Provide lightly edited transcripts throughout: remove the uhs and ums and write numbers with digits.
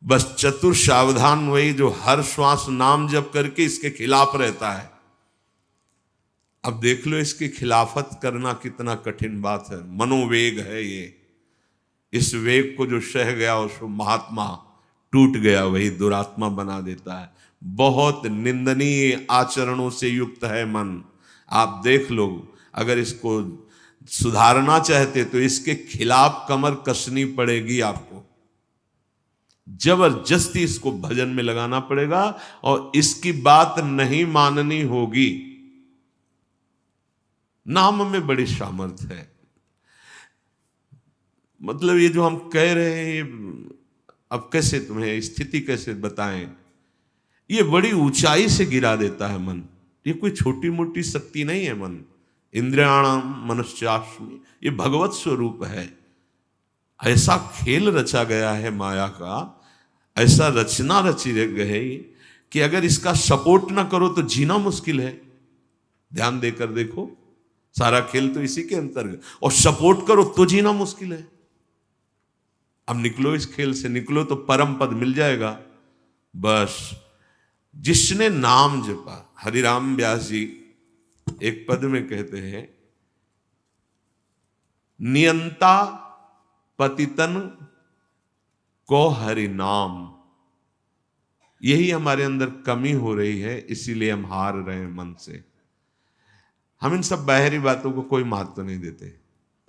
बस चतुर सावधान वही जो हर श्वास नाम जप करके इसके खिलाफ रहता है। अब देख लो इसकी खिलाफत करना कितना कठिन बात है। मनोवेग है ये, इस वेग को जो सह गया उसको महात्मा, टूट गया वही दुरात्मा बना देता है। बहुत निंदनीय आचरणों से युक्त है मन। आप देख लो, अगर इसको सुधारना चाहते तो इसके खिलाफ कमर कसनी पड़ेगी आपको, जबरदस्ती इसको भजन में लगाना पड़ेगा और इसकी बात नहीं माननी होगी। नाम में बड़ी सामर्थ्य है। मतलब ये जो हम कह रहे हैं, अब कैसे तुम्हें स्थिति कैसे बताएं, ये बड़ी ऊंचाई से गिरा देता है मन। ये कोई छोटी मोटी शक्ति नहीं है मन। इंद्रियाणाम मनश्चास्मि, ये भगवत स्वरूप है। ऐसा खेल रचा गया है माया का, ऐसा रचना रची गई कि अगर इसका सपोर्ट ना करो तो जीना मुश्किल है। ध्यान देकर देखो, सारा खेल तो इसी के अंतर्गत, और सपोर्ट करो तो जीना मुश्किल है। अब निकलो इस खेल से, निकलो तो परम पद मिल जाएगा। बस जिसने नाम जपा, हरिराम व्यास जी एक पद में कहते हैं, नियंता पतितन को हरि नाम। यही हमारे अंदर कमी हो रही है, इसीलिए हम हार रहे हैं मन से। हम इन सब बाहरी बातों को कोई महत्व नहीं देते।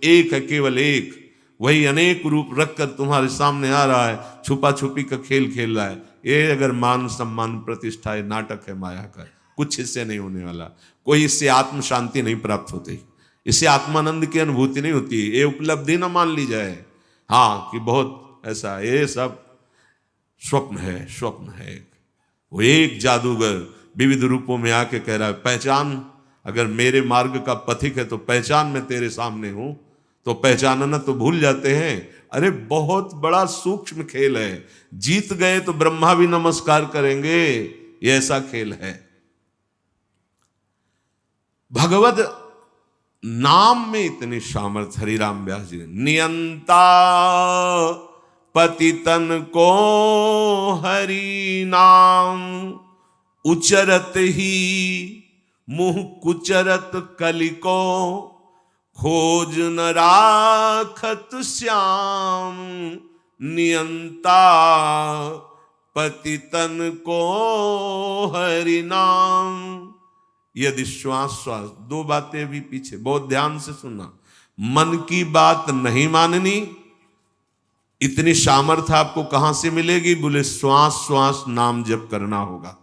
एक है, केवल एक, वही अनेक रूप रखकर तुम्हारे सामने आ रहा है, छुपा छुपी का खेल खेल रहा है। ये अगर मान सम्मान प्रतिष्ठा, ये नाटक है माया का, कुछ इससे नहीं होने वाला। कोई इससे आत्म शांति नहीं प्राप्त होती, इससे आत्मानंद की अनुभूति नहीं होती। ये उपलब्धि ना मान ली जाए हाँ कि बहुत ऐसा, ये सब स्वप्न है, स्वप्न है। वो एक जादूगर विविध रूपों में आके कह रहा है, पहचान, अगर मेरे मार्ग का पथिक है तो पहचान, मैं तेरे सामने हूं। तो पहचानना तो भूल जाते हैं। अरे बहुत बड़ा सूक्ष्म खेल है। जीत गए तो ब्रह्मा भी नमस्कार करेंगे, ये ऐसा खेल है। भगवत नाम में इतनी सामर्थ्य। हरिराम व्यास जी, नियंता पतितन को हरि नाम, उचरत ही मुंह कुचरत कलिको, खोज न राखत श्याम, नियंता पतितन को हरि नाम। यदि श्वास श्वास, दो बातें भी पीछे बहुत ध्यान से सुनना। मन की बात नहीं माननी, इतनी सामर्थ्य आपको कहां से मिलेगी? बोले श्वास श्वास नाम जप करना होगा,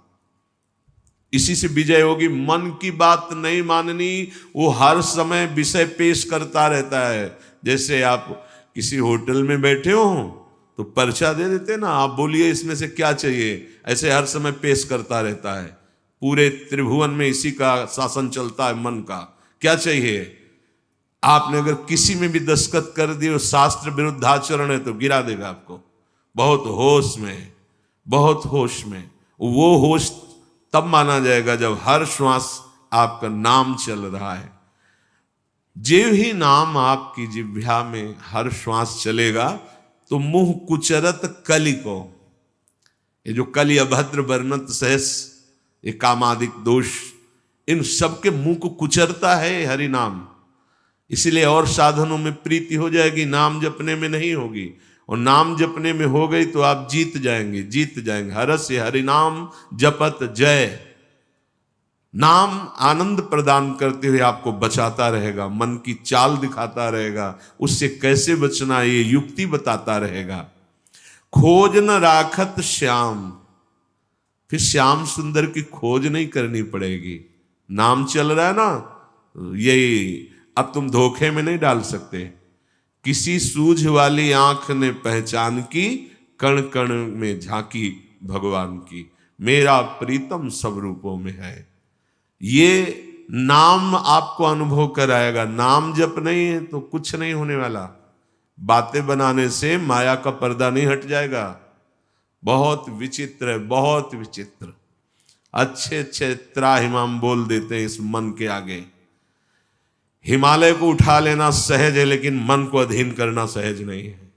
इसी से विजय होगी। मन की बात नहीं माननी, वो हर समय विषय पेश करता रहता है। जैसे आप किसी होटल में बैठे हो तो पर्चा दे देते ना, आप बोलिए इसमें से क्या चाहिए, ऐसे हर समय पेश करता रहता है। पूरे त्रिभुवन में इसी का शासन चलता है, मन का। क्या चाहिए? आपने अगर किसी में भी दस्तखत कर दिए, शास्त्र विरुद्ध आचरण है तो गिरा देगा आपको। बहुत होश में, बहुत होश में। वो होश तब माना जाएगा जब हर श्वास आपका नाम चल रहा है। जो ही नाम आपकी जिह्वा में हर श्वास चलेगा तो मुंह कुचरत कलि को, ये जो कलि अभद्र वर्णत सहस, ये कामादिक दोष, इन सबके मुंह को कुचरता है हरि नाम। इसीलिए और साधनों में प्रीति हो जाएगी, नाम जपने में नहीं होगी। और नाम जपने में हो गई तो आप जीत जाएंगे, जीत जाएंगे। हरस्य हरि नाम जपत जय। नाम आनंद प्रदान करते हुए आपको बचाता रहेगा, मन की चाल दिखाता रहेगा, उससे कैसे बचना ये युक्ति बताता रहेगा। खोज न राखत श्याम, फिर श्याम सुंदर की खोज नहीं करनी पड़ेगी। नाम चल रहा है ना, यही अब तुम धोखे में नहीं डाल सकते। किसी सूझ वाली आंख ने पहचान की, कण कण में झांकी भगवान की, मेरा प्रीतम सब रूपों में है। ये नाम आपको अनुभव कराएगा। नाम जप नहीं है तो कुछ नहीं होने वाला। बातें बनाने से माया का पर्दा नहीं हट जाएगा। बहुत विचित्र है, बहुत विचित्र। अच्छे अच्छे त्राहिमाम बोल देते हैं इस मन के आगे। हिमालय को उठा लेना सहज है, लेकिन मन को अधीन करना सहज नहीं है।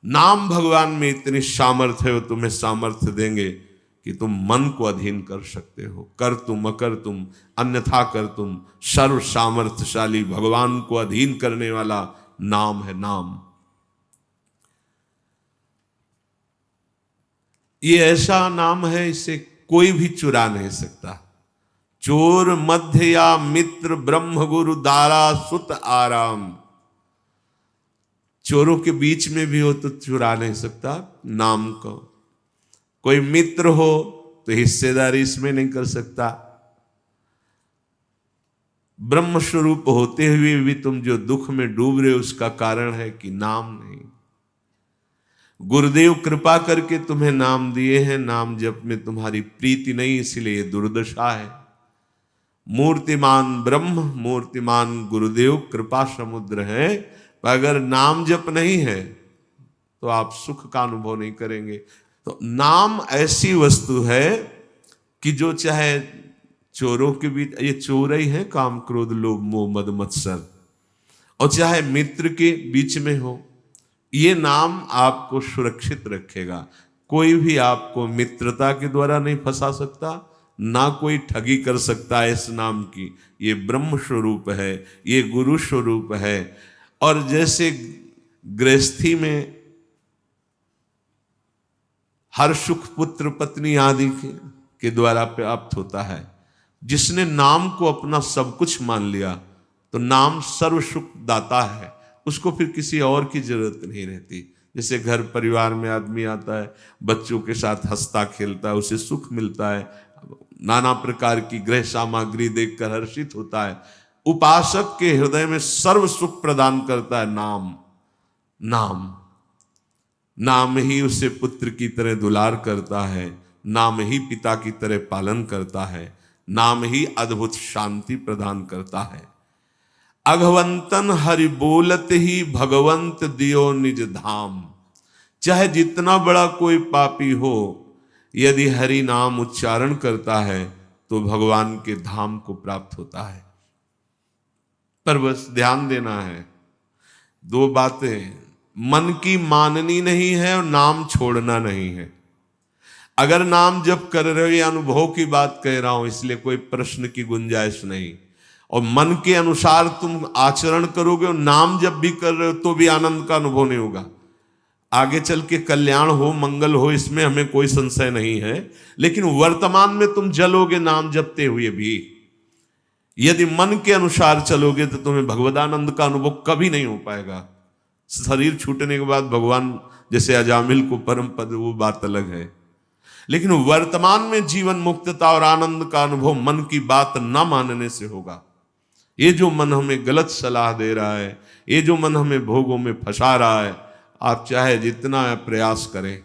नाम भगवान में इतनी सामर्थ्य है, वो तुम्हें सामर्थ्य देंगे कि तुम मन को अधीन कर सकते हो। कर तुम अकर तुम अन्यथा कर तुम, सर्व सामर्थ्यशाली भगवान को अधीन करने वाला नाम है नाम। ये ऐसा नाम है, इसे कोई भी चुरा नहीं सकता। चोर मध्य या मित्र, ब्रह्म गुरु दारा सुत आराम। चोरों के बीच में भी हो तो चुरा नहीं सकता नाम को। कोई मित्र हो तो हिस्सेदारी इसमें नहीं कर सकता। ब्रह्म स्वरूप होते हुए भी तुम जो दुख में डूब रहे हो, उसका कारण है कि नाम नहीं। गुरुदेव कृपा करके तुम्हें नाम दिए हैं, नाम जप में तुम्हारी प्रीति नहीं, इसलिए दुर्दशा है। मूर्तिमान ब्रह्म, मूर्तिमान गुरुदेव कृपा समुद्र है, अगर नाम जप नहीं है तो आप सुख का अनुभव नहीं करेंगे। तो नाम ऐसी वस्तु है कि जो चाहे चोरों के बीच, ये चोर ही है काम क्रोध लोभ मोह मद मत्सर, और चाहे मित्र के बीच में हो, ये नाम आपको सुरक्षित रखेगा। कोई भी आपको मित्रता के द्वारा नहीं फंसा सकता, ना कोई ठगी कर सकता है इस नाम की। ये ब्रह्म स्वरूप है, ये गुरु स्वरूप है। और जैसे गृहस्थी में हर सुख पुत्र पत्नी आदि के द्वारा प्राप्त होता है, जिसने नाम को अपना सब कुछ मान लिया तो नाम सर्व सुख दाता है, उसको फिर किसी और की जरूरत नहीं रहती। जैसे घर परिवार में आदमी आता है, बच्चों के साथ हंसता खेलता है, उसे सुख मिलता है, नाना प्रकार की गृह सामग्री देखकर हर्षित होता है। उपासक के हृदय में सर्व सुख प्रदान करता है नाम। नाम नाम ही उसे पुत्र की तरह दुलार करता है, नाम ही पिता की तरह पालन करता है, नाम ही अद्भुत शांति प्रदान करता है। अघवंतन हरि बोलत ही भगवंत दियो निज धाम। चाहे जितना बड़ा कोई पापी हो, यदि हरि नाम उच्चारण करता है तो भगवान के धाम को प्राप्त होता है। पर बस ध्यान देना है, दो बातें, मन की माननी नहीं है और नाम छोड़ना नहीं है। अगर नाम जप कर रहे हो, ये अनुभव की बात कह रहा हूं, इसलिए कोई प्रश्न की गुंजाइश नहीं। और मन के अनुसार तुम आचरण करोगे और नाम जब भी कर रहे हो तो भी आनंद का अनुभव नहीं होगा। आगे चल के कल्याण हो, मंगल हो, इसमें हमें कोई संशय नहीं है, लेकिन वर्तमान में तुम जलोगे नाम जपते हुए भी। यदि मन के अनुसार चलोगे तो तुम्हें भगवदानंद का अनुभव कभी नहीं हो पाएगा। शरीर छूटने के बाद भगवान जैसे अजामिल को परम पद, वो बात अलग है, लेकिन वर्तमान में जीवन मुक्तता और आनंद का अनुभव मन की बात ना मानने से होगा। ये जो मन हमें गलत सलाह दे रहा है, ये जो मन हमें भोगों में फंसा रहा है, आप चाहे जितना प्रयास करें,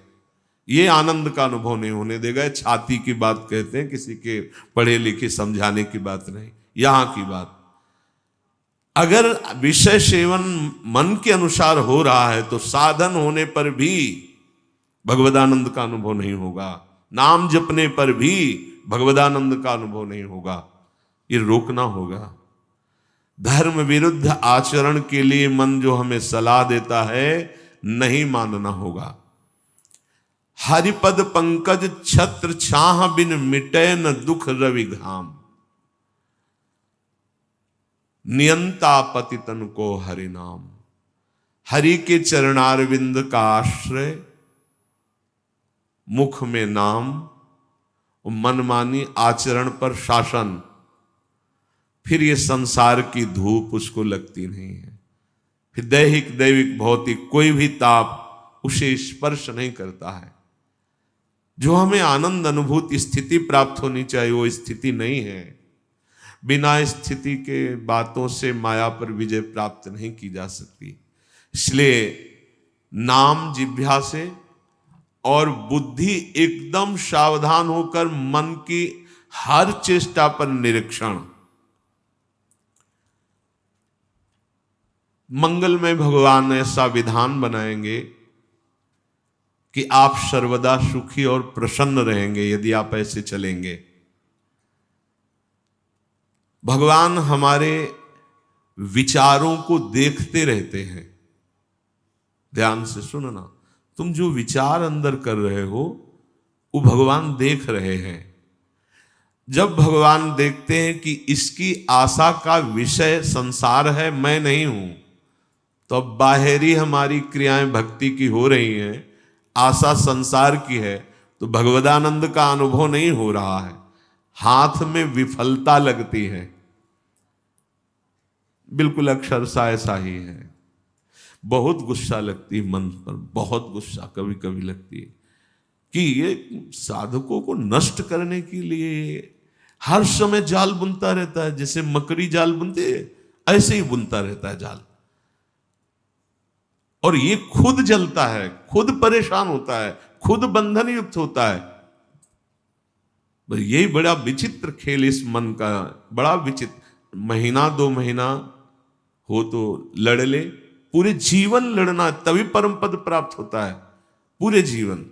ये आनंद का अनुभव नहीं होने देगा। छाती की बात कहते हैं, किसी के पढ़े लिखे समझाने की बात नहीं, यहां की बात। अगर विषय सेवन मन के अनुसार हो रहा है तो साधन होने पर भी भगवदानंद का अनुभव नहीं होगा, नाम जपने पर भी भगवदानंद का अनुभव नहीं होगा। ये रोकना होगा। धर्म विरुद्ध आचरण के लिए मन जो हमें सलाह देता है, नहीं मानना होगा। हरिपद पंकज छत्र छाह बिन मिटे न दुख रवि घाम। नियंता पतितन को हरि नाम। हरि के चरणारविंद का आश्रय, मुख में नाम, मनमानी आचरण पर शासन, फिर ये संसार की धूप उसको लगती नहीं है। फिर दैहिक दैविक भौतिक कोई भी ताप उसे स्पर्श नहीं करता है। जो हमें आनंद अनुभूति स्थिति प्राप्त होनी चाहिए, वो स्थिति नहीं है। बिना स्थिति के बातों से माया पर विजय प्राप्त नहीं की जा सकती। इसलिए नाम जिह्वा से और बुद्धि एकदम सावधान होकर मन की हर चेष्टा पर निरीक्षण। मंगलमय भगवान ऐसा विधान बनाएंगे कि आप सर्वदा सुखी और प्रसन्न रहेंगे यदि आप ऐसे चलेंगे। भगवान हमारे विचारों को देखते रहते हैं। ध्यान से सुनना, तुम जो विचार अंदर कर रहे हो वो भगवान देख रहे हैं। जब भगवान देखते हैं कि इसकी आशा का विषय संसार है, मैं नहीं हूं, तो अब बाहरी हमारी क्रियाएं भक्ति की हो रही हैं, आशा संसार की है, तो भगवदानंद का अनुभव नहीं हो रहा है, हाथ में विफलता लगती है। बिल्कुल अक्षरशः ऐसा ही है। बहुत गुस्सा लगती है मन पर, बहुत गुस्सा कभी कभी लगती है कि ये साधकों को नष्ट करने के लिए हर समय जाल बुनता रहता है। जैसे मकड़ी जाल बुनते है ऐसे ही बुनता रहता है जाल, और ये खुद जलता है, खुद परेशान होता है, खुद बंधन युक्त होता है। यही बड़ा विचित्र खेल इस मन का, बड़ा विचित्र। महीना 2 महीना हो तो लड़ ले, पूरे जीवन लड़ना तभी परम पद प्राप्त होता है। पूरे जीवन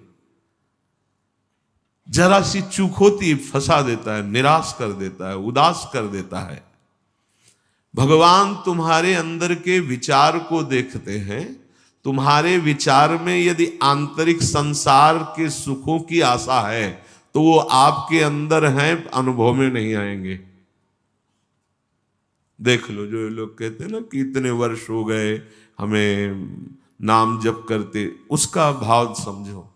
जरा सी चूक होती फंसा देता है, निराश कर देता है, उदास कर देता है। भगवान तुम्हारे अंदर के विचार को देखते हैं। तुम्हारे विचार में यदि आंतरिक संसार के सुखों की आशा है तो वो आपके अंदर हैं, अनुभव में नहीं आएंगे। देख लो, जो लोग कहते हैं ना कि इतने वर्ष हो गए हमें नाम जप करते, उसका भाव समझो।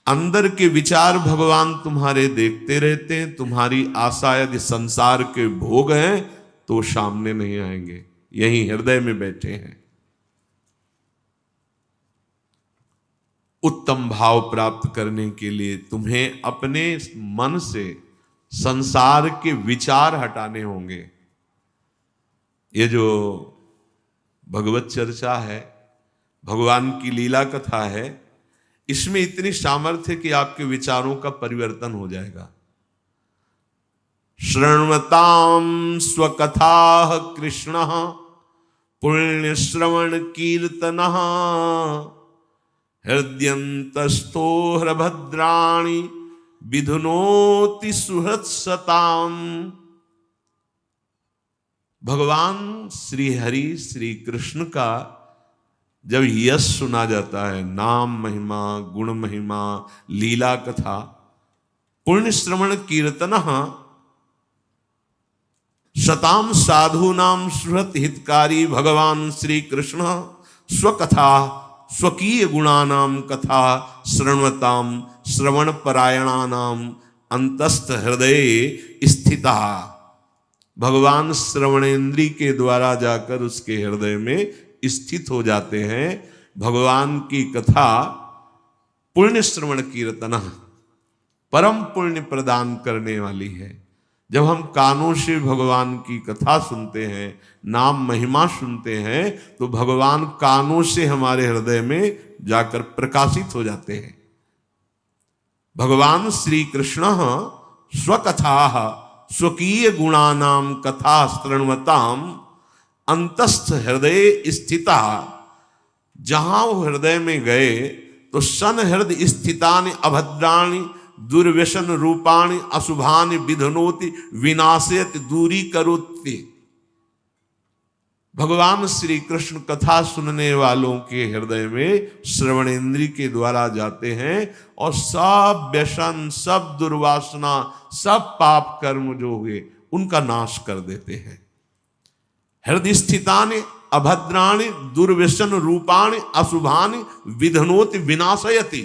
अंदर के विचार भगवान तुम्हारे देखते रहते हैं। तुम्हारी आशा यदि संसार के भोग हैं तो सामने नहीं आएंगे, यही हृदय में बैठे हैं। उत्तम भाव प्राप्त करने के लिए तुम्हें अपने मन से संसार के विचार हटाने होंगे। ये जो भगवत चर्चा है, भगवान की लीला कथा है, इसमें इतनी सामर्थ्य कि आपके विचारों का परिवर्तन हो जाएगा। श्रृण्वताम स्वकथा कृष्ण पुण्य श्रवण कीर्तन हृदयंतस्थो हृभद्राणि विधुनोति सुहृत्सताम। भगवान श्री हरि श्री कृष्ण का जब यश सुना जाता है, नाम महिमा, गुण महिमा, लीला कथा, पुण्य श्रवण कीर्तन शताम साधु नाम सुहृत हितकारी। भगवान श्री कृष्ण स्वकथा स्वकीय गुणानाम कथा श्रृण्वताम श्रवण परायणानाम अंतस्थ हृदय स्थिता। भगवान श्रवणेन्द्री के द्वारा जाकर उसके हृदय में स्थित हो जाते हैं। भगवान की कथा पुण्य श्रवण कीर्तन परम पुण्य प्रदान करने वाली है। जब हम कानों से भगवान की कथा सुनते हैं, नाम महिमा सुनते हैं, तो भगवान कानों से हमारे हृदय में जाकर प्रकाशित हो जाते हैं। भगवान श्री कृष्ण स्वकथा स्वकीय गुणानाम कथा श्रृण्वताम अंतस्थ हृदय स्थिता। जहां वो हृदय में गए तो सन हृदय स्थितानि अभद्राणि दुर्व्यसन रूपाणि अशुभानि विधनोति विनाशयति दूरी करोति। भगवान श्री कृष्ण कथा सुनने वालों के हृदय में श्रवणेन्द्री के द्वारा जाते हैं और सब व्यसन, सब दुर्वासना, सब पाप कर्म जो हुए उनका नाश कर देते हैं। हृदय स्थितानि अभद्राणि दुर्व्यसन रूपाणि अशुभानि विधनोति विनाशयति।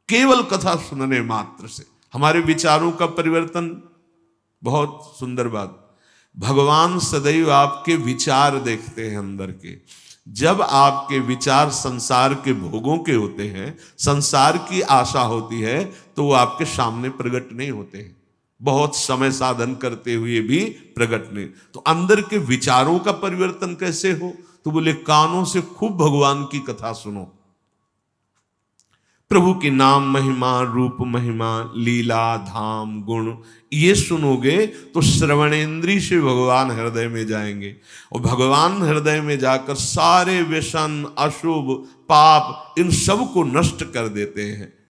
केवल कथा सुनने मात्र से हमारे विचारों का परिवर्तन। बहुत सुंदर बात, भगवान सदैव आपके विचार देखते हैं अंदर के। जब आपके विचार संसार के भोगों के होते हैं, संसार की आशा होती है, तो वो आपके सामने प्रकट नहीं होते हैं। बहुत समय साधन करते हुए भी प्रकट नहीं। तो अंदर के विचारों का परिवर्तन कैसे हो? तो बोले कानों से खूब भगवान की कथा सुनो। प्रभु के नाम महिमा, रूप महिमा, लीला, धाम, गुण ये सुनोगे तो श्रवणेन्द्री से भगवान हृदय में जाएंगे और भगवान हृदय में जाकर सारे व्यसन, अशुभ, पाप इन सब को नष्ट कर देते हैं।